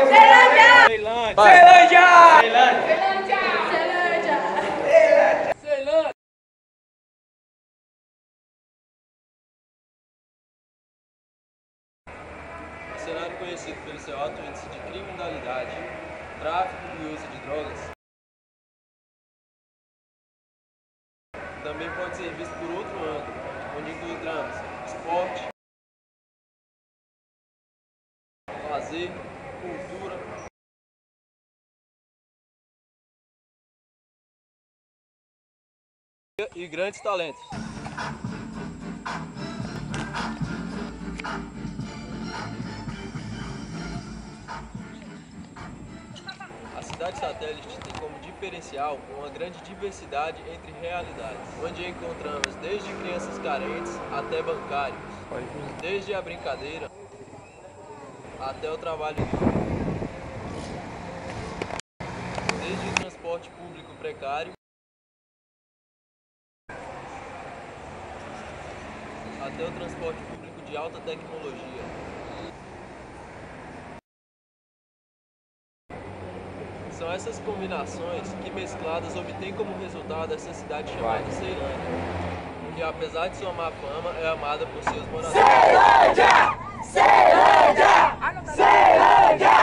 Ceilândia! Ceilândia! Ceilândia! Um cenário conhecido pelo seu alto índice de criminalidade, tráfico e uso de drogas, também pode ser visto por outro ângulo, onde encontramos esporte, lazer, cultura e grandes talentos. A cidade satélite tem como diferencial uma grande diversidade entre realidades, onde encontramos desde crianças carentes até bancários, desde a brincadeira até o trabalho duro, desde o transporte público precário até o transporte público de alta tecnologia. São essas combinações que, mescladas, obtêm como resultado essa cidade chamada Ceilândia, que, apesar de sua má fama, é amada por seus moradores. Ceilândia! Ceilândia! Ceilândia!